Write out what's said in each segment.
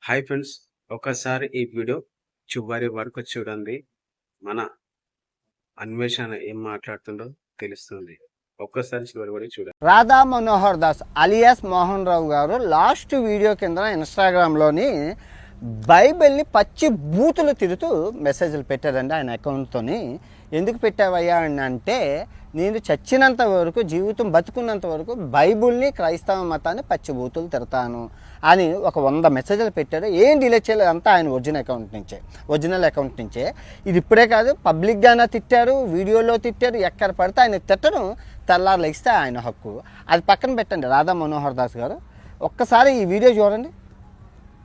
Hi friends, ఒకసారి ఈ video చివరి వరకు చూడండి. మన అన్వేషణ ఏం మాట్లాడుతుందో తెలుస్తుంది. ఒక్కసారి చివరి వరకు చూడండి. రాధా మనోహర్ దాస్ అలియాస్ మోహన్ రావు గారు లాస్ట్ వీడియో కింద ఇన్స్టాగ్రామ్లోని బైబిల్ని పచ్చి బూతులు తిరుగుతూ మెసేజ్లు పెట్టారండి ఆయన అకౌంట్తోని. ఎందుకు పెట్టావయ్యా అని అంటే, నేను చచ్చినంత వరకు, జీవితం బతుకున్నంత వరకు బైబిల్ని, క్రైస్తవ మతాన్ని పచ్చి బూతులు తిడతాను అని ఒక 100 మెసేజ్లు పెట్టారు. ఏం డిలీట్ చేయలేదు, అంతా ఆయన ఒరిజినల్ అకౌంట్ నుంచే. ఇది ఇప్పుడే కాదు, పబ్లిక్గానే తిట్టారు, వీడియోలో తిట్టారు, ఎక్కడ పడితే ఆయన తిట్టడం తెల్లారు లెగిస్తే ఆయన హక్కు. అది పక్కన పెట్టండి. రాధా మనోహర్ దాస్ గారు ఒక్కసారి ఈ వీడియో చూడండి.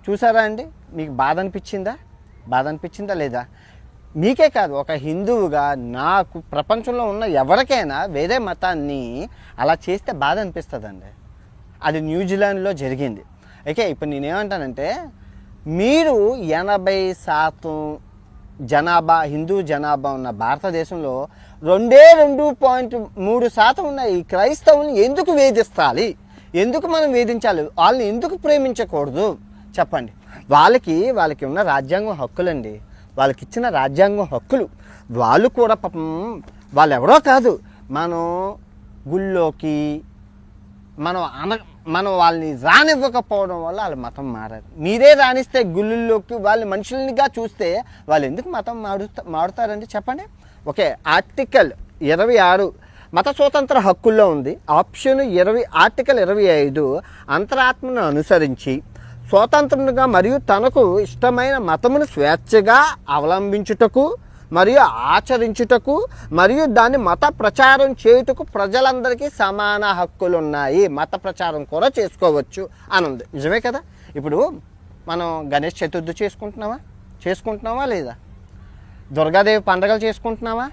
చూసారా అండి? మీకు బాధ అనిపించిందా లేదా? మీకే కాదు, ఒక హిందువుగా నాకు ప్రపంచంలో ఉన్న ఎవరికైనా వేరే మతాన్ని అలా చేస్తే బాధ అనిపిస్తుందండి. అది న్యూజిలాండ్లో జరిగింది. ఓకే, ఇప్పుడు నేనేమంటానంటే, మీరు 80% జనాభా, హిందూ జనాభా ఉన్న భారతదేశంలో 2.3% ఉన్న ఈ క్రైస్తవుని ఎందుకు వేధిస్తాలి? ఎందుకు మనం వేధించాలి? వాళ్ళని ఎందుకు ప్రేమించకూడదు చెప్పండి. వాళ్ళకి ఉన్న రాజ్యాంగం హక్కులండి, వాళ్ళకి ఇచ్చిన రాజ్యాంగం హక్కులు. వాళ్ళు కూడా పాపం, వాళ్ళు ఎవరో కాదు, మనం గుళ్ళోకి మనం వాళ్ళని రానివ్వకపోవడం వల్ల వాళ్ళ మతం మారారు. మీరే రాణిస్తే గుళ్ళల్లోకి వాళ్ళు మనుషులనిగా చూస్తే వాళ్ళు ఎందుకు మతం మారుతారండి చెప్పండి. ఓకే, ఆర్టికల్ 26 మత స్వాతంత్ర హక్కుల్లో ఉంది. ఆప్షన్ 20, ఆర్టికల్ 25 అంతరాత్మను అనుసరించి స్వతంత్రంగా మరియు తనకు ఇష్టమైన మతమును స్వేచ్ఛగా అవలంబించుటకు మరియు ఆచరించుటకు మరియు దాన్ని మత ప్రచారం చేయుటకు ప్రజలందరికీ సమాన హక్కులు ఉన్నాయి. మత ప్రచారం కూడా చేసుకోవచ్చు అని ఉంది. నిజమే కదా? ఇప్పుడు మనం గణేష్ చతుర్థి చేసుకుంటున్నామా లేదా? దుర్గాదేవి పండుగలు చేసుకుంటున్నామా?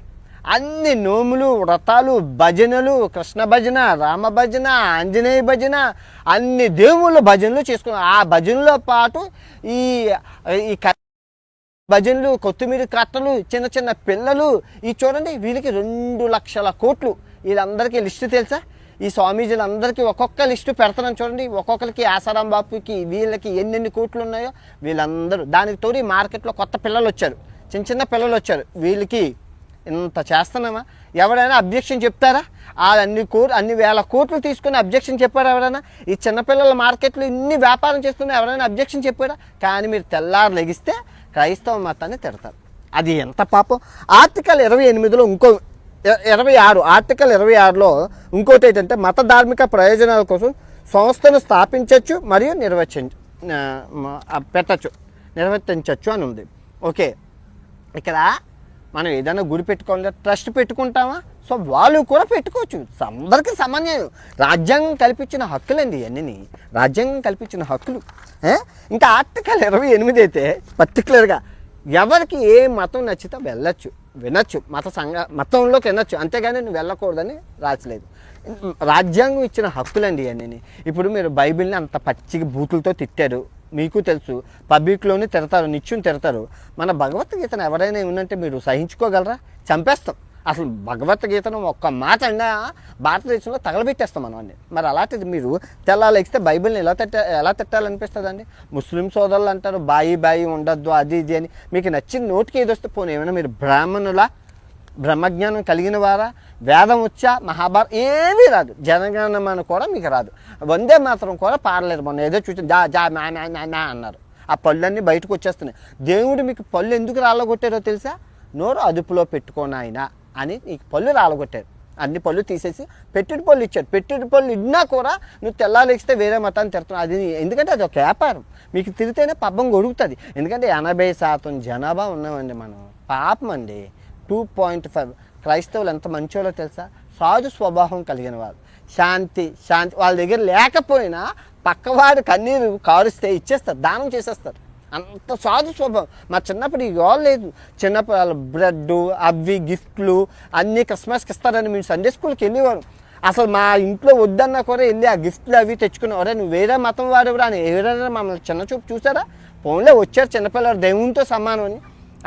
అన్ని నోములు, వ్రతాలు, భజనలు, కృష్ణ భజన, రామ భజన, ఆంజనేయ భజన, అన్ని దేవుళ్ళ భజనలు చేసుకున్నాం. ఆ భజనలో పాటు ఈ భజనలు, కొత్తిమీర కట్టలు, చిన్న చిన్న పిల్లలు, ఈ చూడండి, వీళ్ళకి 2 లక్షల కోట్లు. వీళ్ళందరికీ లిస్టు తెలుసా? ఈ స్వామీజీలందరికీ ఒక్కొక్క లిస్టు పెడతానని చూడండి. ఒక్కొక్కరికి, ఆసారాం బాపుకి, వీళ్ళకి ఎన్నెన్ని కోట్లు ఉన్నాయో వీళ్ళందరూ. దానికి తోడి మార్కెట్లో కొత్త పిల్లలు వచ్చారు, చిన్న పిల్లలు వచ్చారు. వీళ్ళకి ఇంత చేస్తున్నామా? ఎవరైనా అబ్జెక్షన్ చెప్తారా? అన్ని వేల కోట్లు తీసుకుని అబ్జెక్షన్ చెప్పారా ఎవరైనా? ఈ చిన్నపిల్లల మార్కెట్లో ఇన్ని వ్యాపారం చేస్తున్నా ఎవరైనా అబ్జెక్షన్ చెప్పారా? కానీ మీరు తెల్లారు లెగిస్తే క్రైస్తవ మతాన్ని తిడతారు. అది ఎంత పాపం. ఆర్టికల్ 28లో 26, ఆర్టికల్ 26లో ఇంకోటి ఏంటంటే, మత ధార్మిక ప్రయోజనాల కోసం సంస్థను స్థాపించవచ్చు మరియు నిర్వర్తించవచ్చు అని ఉంది. ఓకే, ఇక్కడ మనం ఏదైనా గుడి పెట్టుకోవాలి, ట్రస్ట్ పెట్టుకుంటామా? సో వాళ్ళు కూడా పెట్టుకోవచ్చు, అందరికీ సమాన్యం. రాజ్యాంగం కల్పించిన హక్కులండి ఇవన్నీ, రాజ్యాంగం కల్పించిన హక్కులు. ఇంకా ఆర్టికల్ 28 అయితే పర్టికులర్గా ఎవరికి ఏ మతం నచ్చితే వినొచ్చు, మతంలోకి వినొచ్చు, అంతేగాని నువ్వు వెళ్ళకూడదని రాసలేదు. రాజ్యాంగం ఇచ్చిన హక్కులండి ఇవన్నీ. ఇప్పుడు మీరు బైబిల్ని అంత పచ్చిగా బూతులతో తిట్టారు, మీకు తెలుసు, పబ్లిక్లోనే తిడతారు, నిత్యం తిడతారు. మన భగవద్గీతను ఎవరైనా ఉన్నంటే మీరు సహించుకోగలరా? చంపేస్తాం. అసలు భగవద్గీతను ఒక్క మాట అయినా భారతదేశంలో తగలబెట్టేస్తాం మనం అన్ని. మరి అలాంటిది మీరు తెల్లాలెక్కితే బైబిల్ని ఎలా తిట్టాలనిపిస్తుందండి? ముస్లిం సోదరులు అంటారు బాయి ఉండొద్దు, అది ఇది అని. మీకు నచ్చిన నోటికి ఏది వస్తే పోనీ, ఏమైనా మీరు బ్రహ్మజ్ఞానం కలిగిన వారా? వేదం వచ్చా? మహాభారతం ఏమీ రాదు. జనగణమన కూడా మీకు రాదు. వందే మాత్రం కూడా పాడలేదు. మొన్న ఏదో చూసి జా అన్నారు. ఆ పళ్ళన్నీ బయటకు వచ్చేస్తున్నాయి. దేవుడు మీకు పళ్ళు ఎందుకు రాళ్ళగొట్టారో తెలుసా? నోరు అదుపులో పెట్టుకోను ఆయన అని నీకు పళ్ళు రాళ్ళగొట్టారు. అన్ని పళ్ళు తీసేసి పెట్టుడు పళ్ళు ఇచ్చారు. పెట్టుడు పళ్ళు ఇన్నా కూడా నువ్వు తెల్లాలేస్తే వేరే మతాన్ని తిడుతున్నావు. అది ఎందుకంటే అది ఒక వ్యాపారం. మీకు తిరిగితేనే పబ్బం గొడుగుతుంది. ఎందుకంటే 80% జనాభా ఉన్నామండి మనం. పాపం అండి. 2.5 క్రైస్తవులు ఎంత మంచోళ్ళో తెలుసా? సాధు స్వభావం కలిగిన వాళ్ళు, శాంతి వాళ్ళ దగ్గర లేకపోయినా పక్కవాడు కన్నీరు కారుస్తే ఇచ్చేస్తారు, దానం చేసేస్తారు. అంత సాధు స్వభావం. మా చిన్నప్పుడు ఇక లేదు. చిన్నప్పుడు వాళ్ళ బ్రెడ్ అవి గిఫ్ట్లు అన్నీ క్రిస్మస్కి ఇస్తారని మేము సండే స్కూల్కి వెళ్ళేవారు. అసలు మా ఇంట్లో వద్దన్నా కూడా వెళ్ళి ఆ గిఫ్ట్లు అవి తెచ్చుకునేవారే. నువ్వు వేరే మతం వాడేవారు అని ఎవరైనా మమ్మల్ని చిన్న చూపు చూసారా? ఫోన్లో వచ్చారు చిన్నపిల్లలు దేవునితో సమానం అని.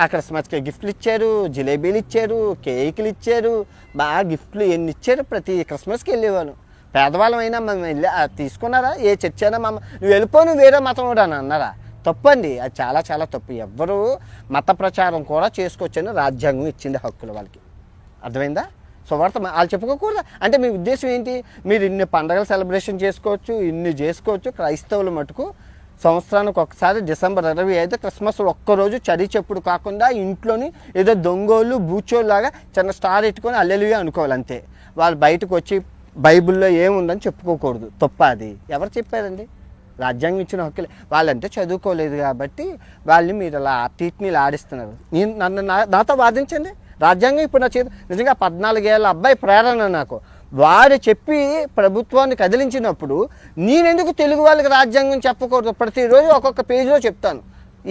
ఆ క్రిస్మస్కి గిఫ్ట్లు ఇచ్చారు, జిలేబీలు ఇచ్చారు, కేకులు ఇచ్చారు, బాగా గిఫ్ట్లు ఎన్ని ఇచ్చారు. ప్రతి క్రిస్మస్కి వెళ్ళేవాళ్ళు. పేదవాళ్ళం అయినా మేము వెళ్ళి తీసుకున్నారా? ఏ చర్చ అయినా నువ్వు వెళ్ళిపోను వేరే మతం కూడా అని అన్నారా? తప్పండి, అది చాలా చాలా తప్పు. ఎవ్వరూ మత ప్రచారం కూడా చేసుకోవచ్చని రాజ్యాంగం ఇచ్చింది హక్కులు వాళ్ళకి. అర్థమైందా? సువార్త వాళ్ళు చెప్పుకోకూడదా? అంటే మీ ఉద్దేశం ఏంటి? మీరు ఇన్ని పండగలు సెలబ్రేషన్ చేసుకోవచ్చు, ఇన్ని చేసుకోవచ్చు. క్రైస్తవులు మటుకు సంవత్సరానికి ఒకసారి డిసెంబర్ 25 క్రిస్మస్ ఒక్కరోజు చడి చెప్పుడు కాకుండా ఇంట్లోని ఏదో దొంగోళ్ళు బూచోళ్ళలాగా చిన్న స్టార్ ఎట్టుకొని అల్లెలుగా అనుకోవాలి అంతే. వాళ్ళు బయటకు వచ్చి బైబిల్లో ఏముందని చెప్పుకోకూడదు. తప్ప అది ఎవరు చెప్పారండి? రాజ్యాంగం ఇచ్చిన హక్కులే. వాళ్ళంటే చదువుకోలేదు కాబట్టి వాళ్ళని మీరు అలా టీట్నీలు ఆడిస్తున్నారు. నాతో వాదించండి. రాజ్యాంగం ఇప్పుడు నా చేతి నిజంగా 14 ఏళ్ళ అబ్బాయి ప్రేరణ నాకు. వాడు చెప్పి ప్రభుత్వాన్ని కదిలించినప్పుడు నేనెందుకు తెలుగు వాళ్ళకి రాజ్యాంగం చెప్పకూడదు? ప్రతిరోజు ఒక్కొక్క పేజీలో చెప్తాను.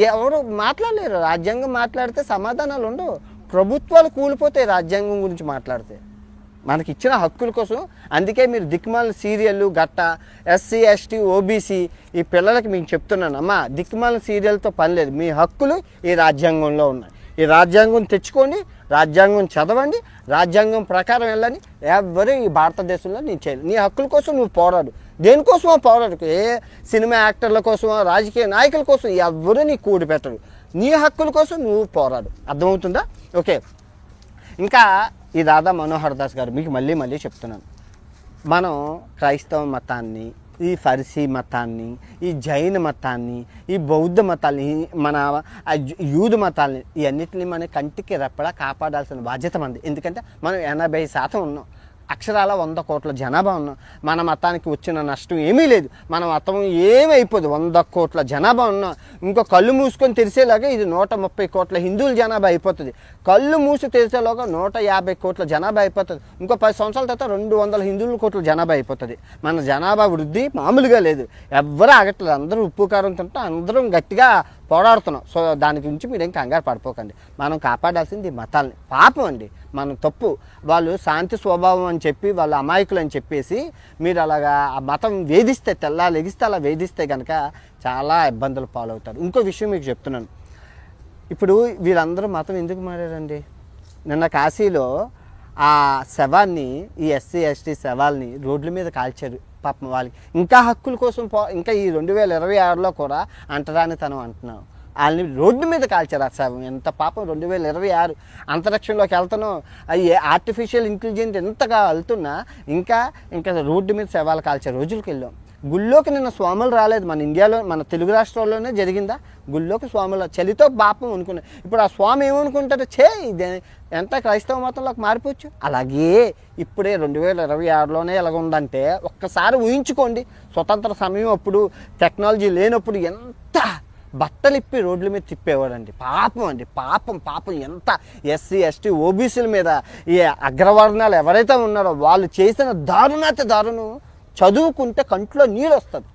ఎవరు మాట్లాడలేరు. రాజ్యాంగం మాట్లాడితే సమాధానాలు ఉండవు. ప్రభుత్వాలు కూలిపోతాయి రాజ్యాంగం గురించి మాట్లాడితే. మనకి ఇచ్చిన హక్కుల కోసం. అందుకే మీరు దిక్మాల సీరియళ్ళు గట్ట ఎస్సీ ఎస్టీ ఓబీసీ ఈ పిల్లలకి మీకు చెప్తున్నాను, అమ్మా దిక్మాల సీరియల్తో పని లేదు. మీ హక్కులు ఈ రాజ్యాంగంలో ఉన్నాయి. ఈ రాజ్యాంగం తెచ్చుకోండి, రాజ్యాంగం చదవండి, రాజ్యాంగం ప్రకారం వెళ్ళని. ఎవరు ఈ భారతదేశంలో నేను చేయలేదు. నీ హక్కుల కోసం నువ్వు పోరాడు. దేనికోసమో పోరాడు. ఏ సినిమా యాక్టర్ల కోసమో రాజకీయ నాయకుల కోసం ఎవరు నీ కూడి పెట్టరు. నీ హక్కుల కోసం నువ్వు పోరాడు. అర్థమవుతుందా? ఓకే. ఇంకా ఈ దాదా మనోహర్ దాస్ గారు మీకు మళ్ళీ మళ్ళీ చెప్తున్నాను, మనం క్రైస్తవ మతాన్ని, ఈ ఫరిసీ మతాన్ని, ఈ జైన మతాన్ని, ఈ బౌద్ధ మతాన్ని, మన యూదు మతాల్ని ఇవన్నిటిని మన కంటికి రెప్పలా కాపాడాల్సిన బాధ్యత మంది. ఎందుకంటే మనం 80% ఉన్నాం. అక్షరాల 100 కోట్ల జనాభా ఉన్నాం. మన మతానికి వచ్చిన నష్టం ఏమీ లేదు. మన మతం ఏమైపోదు. 100 కోట్ల జనాభా ఉన్నాం. ఇంకో కళ్ళు మూసుకొని తెరిసేలాగా ఇది 130 కోట్ల హిందువుల జనాభా అయిపోతుంది. కళ్ళు మూసి తెరిసేలాగా 150 కోట్ల జనాభా అయిపోతుంది. ఇంకో 10 సంవత్సరాల తర్వాత 200 హిందువుల కోట్ల జనాభా అయిపోతుంది. మన జనాభా వృద్ధి మామూలుగా లేదు. ఎవ్వరూ ఆగట్లేదు. అందరూ ఉప్పు కారం తింటూ అందరం గట్టిగా పోరాడుతున్నాం. సో దాని గురించి మీరేం కంగారు పడిపోకండి. మనం కాపాడాల్సింది మతాల్ని. పాపం అండి, మనం తప్పు. వాళ్ళు శాంతి స్వభావం అని చెప్పి వాళ్ళు అమాయకులు అని చెప్పేసి మీరు అలాగా ఆ మతం వేధిస్తే, తెల్లాలెగిస్తే అలా వేధిస్తే కనుక చాలా ఇబ్బందులు పాలవుతారు. ఇంకో విషయం మీకు చెప్తున్నాను. ఇప్పుడు వీళ్ళందరూ మతం ఎందుకు మారారండి? నిన్న కాశీలో ఆ శవాన్ని, ఈ ఎస్సీ ఎస్టీ శవాల్ని రోడ్ల మీద కాల్చారు. పాపం వాళ్ళకి ఇంకా హక్కుల కోసం ఇంకా ఈ 2026లో కూడా అంటరానితనం అంటున్నాం. వాళ్ళని రోడ్డు మీద కాల్చారు. ఆ శవం ఎంత పాపం. 2026 అంతరిక్షంలోకి వెళ్తున్నాం. అవి ఆర్టిఫిషియల్ ఇంటెలిజెన్స్ ఎంతగా వెళ్తున్నా ఇంకా రోడ్డు మీద శవాలు కాల్చే రోజులకి వెళ్ళాం. గుళ్ళోకి నిన్న స్వాములు రాలేదు. మన ఇండియాలో, మన తెలుగు రాష్ట్రాల్లోనే జరిగిందా? గుళ్ళోకి స్వాములు చలితో పాపం అనుకున్నారు. ఇప్పుడు ఆ స్వామి ఏమనుకుంటారు? ఇది ఎంత క్రైస్తవ మతంలోకి మారిపోవచ్చు. అలాగే ఇప్పుడే 2026లోనే ఎలాగ ఉందంటే ఒక్కసారి ఊహించుకోండి. స్వతంత్ర సమయం అప్పుడు టెక్నాలజీ లేనప్పుడు ఎంత బట్టలు ఇప్పి రోడ్ల మీద తిప్పేవాడండి. పాపం అండి, పాపం పాపం. ఎంత ఎస్సీ ఎస్టీ ఓబీసీల మీద ఈ అగ్రవర్ణాలు ఎవరైతే ఉన్నారో వాళ్ళు చేసిన దారుణాతి దారుణం చదువుకుంటే కంట్లో నీళ్ళు వస్తుంది,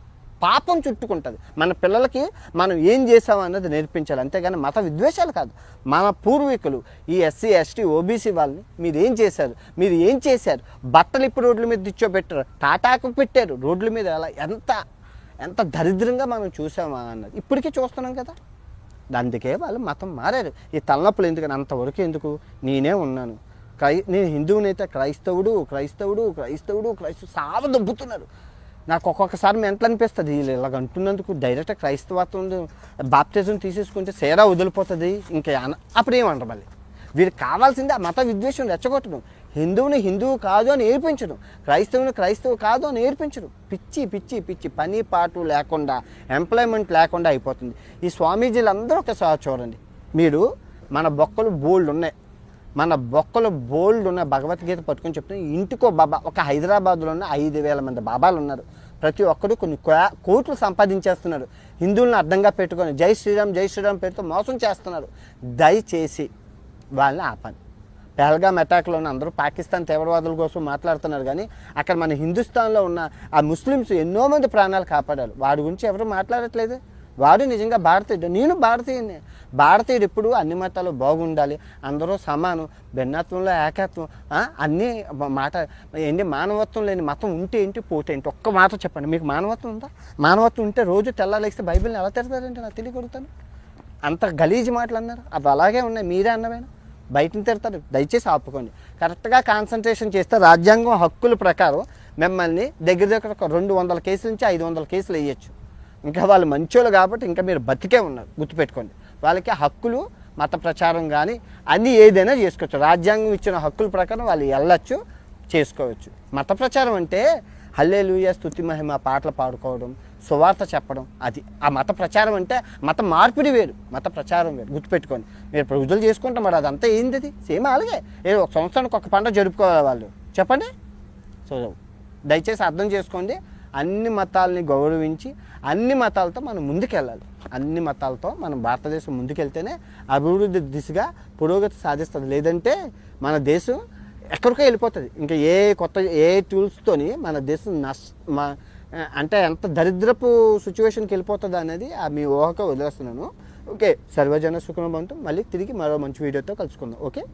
పాపం చుట్టుకుంటుంది. మన పిల్లలకి మనం ఏం చేసామన్నది నేర్పించాలి. అంతేగాని మత విద్వేషాలు కాదు. మన పూర్వీకులు ఈ ఎస్సీ ఎస్టీ ఓబీసీ వాళ్ళని మీరు ఏం చేశారు? బట్టలు ఇప్పుడు రోడ్ల మీద తెచ్చోబెట్టారు, టాటాకు పెట్టారు రోడ్ల మీద. అలా ఎంత దరిద్రంగా మనం చూసామా అన్నది ఇప్పటికీ చూస్తున్నాం కదా. అందుకే వాళ్ళు మతం మారారు. ఈ తలనొప్పులు ఎందుకని అంతవరకు ఎందుకు? నేనే ఉన్నాను. నేను హిందువునైతే క్రైస్తవుడు సావ దొబ్బుతున్నారు. నాకు ఒక్కొక్కసారి మెంటలు అనిపిస్తుంది ఇలాగ అంటున్నందుకు. డైరెక్ట్ క్రైస్తవత్వం బాప్తిజం తీసేసుకుంటే సేరా వదిలిపోతుంది. ఇంకా అప్పుడు ఏమంటారు మళ్ళీ? వీరికి కావాల్సింది ఆ మత విద్వేషం రెచ్చగొట్టడం. హిందువుని హిందువు కాదు అని నేర్పించడం, క్రైస్తవుని క్రైస్తవు కాదు అని నేర్పించడం. పిచ్చి పిచ్చి పిచ్చి. పని పాటు లేకుండా, ఎంప్లాయ్మెంట్ లేకుండా అయిపోతుంది. ఈ స్వామీజీలు అందరూ ఒకసారి చూడండి. మీరు మన బొక్కలు బోల్డ్ ఉన్నాయి. భగవద్గీత పట్టుకొని చెప్తున్నా. ఇంటికో బాబా. ఒక హైదరాబాద్లో ఉన్న 5,000 మంది బాబాలు ఉన్నారు. ప్రతి ఒక్కరు కొన్ని కోట్లు సంపాదించేస్తున్నారు. హిందువులను అడ్డంగా పెట్టుకొని జై శ్రీరామ్ పేరుతో మోసం చేస్తున్నారు. దయచేసి వాళ్ళని ఆపండి. పెహల్గాం అటాక్లో అందరూ పాకిస్తాన్ తీవ్రవాదుల కోసం మాట్లాడుతున్నారు, కానీ అక్కడ మన హిందుస్థాన్లో ఉన్న ఆ ముస్లిమ్స్ ఎన్నో మంది ప్రాణాలు కాపాడారు. వాడి గురించి ఎవరు మాట్లాడట్లేదు. వాడు నిజంగా భారతీయుడు. నేను భారతీయుడిని. భారతీయుడు ఎప్పుడు అన్ని మతాలు బాగుండాలి, అందరూ సమానం, భిన్నత్వంలో ఏకత్వం, అన్నీ మాట ఏంటి. మానవత్వం లేని మతం ఉంటే ఏంటి, పోతే ఏంటి? ఒక్క మాట చెప్పండి. మీకు మానవత్వం ఉందా? మానవత్వం ఉంటే రోజు తెల్లాలేస్తే బైబిల్ని ఎలా తిడతారంటే నాకు తెలియగలుగుతాను. అంత గలీజు మాటలు అన్నారు. అవి అలాగే ఉన్నాయి. మీరే అన్నవేనా? బయటని తిడతారు. దయచేసి ఆపుకోండి. కరెక్ట్గా కాన్సన్ట్రేషన్ చేస్తే రాజ్యాంగం హక్కుల ప్రకారం మిమ్మల్ని దగ్గర ఒక 200 కేసుల నుంచి 500 కేసులు వేయచ్చు. ఇంకా వాళ్ళు మంచోళ్ళు కాబట్టి ఇంకా మీరు బతికే ఉన్నారు, గుర్తుపెట్టుకోండి. వాళ్ళకి హక్కులు మత ప్రచారం కానీ అన్నీ ఏదైనా చేసుకోవచ్చు. రాజ్యాంగం ఇచ్చిన హక్కుల ప్రకారం వాళ్ళు వెళ్ళచ్చు, చేసుకోవచ్చు. మత ప్రచారం అంటే హల్లెలూయా, స్తుతి మహిమ పాటలు పాడుకోవడం, సువార్త చెప్పడం, అది ఆ మత ప్రచారం అంటే. మత మార్పిడి వేరు, మత ప్రచారం వేరు, గుర్తుపెట్టుకోండి. మీరు పూజలు చేసుకుంటాం, మరి అదంతా ఏంది? అది సేమ్ అలాగే. ఒక సంవత్సరానికి ఒక పండుగ జరుపుకోవాలి వాళ్ళు, చెప్పండి. సో దయచేసి అర్థం చేసుకోండి. అన్ని మతాలని గౌరవించి అన్ని మతాలతో మనం ముందుకెళ్ళాలి. అన్ని మతాలతో మనం భారతదేశం ముందుకెళ్తేనే అభివృద్ధి దిశగా పురోగతి సాధిస్తుంది. లేదంటే మన దేశం ఎక్కడికో వెళ్ళిపోతుంది. ఇంకా ఏ టూల్స్తోని మన దేశం అంటే ఎంత దరిద్రపు సిచ్యువేషన్కి వెళ్ళిపోతుంది అనేది మీ ఊహకు వదిలేస్తున్నాను. ఓకే, సర్వజన సుఖినో భవంతు. మళ్ళీ తిరిగి మరో మంచి వీడియోతో కలుసుకుందాం. ఓకే.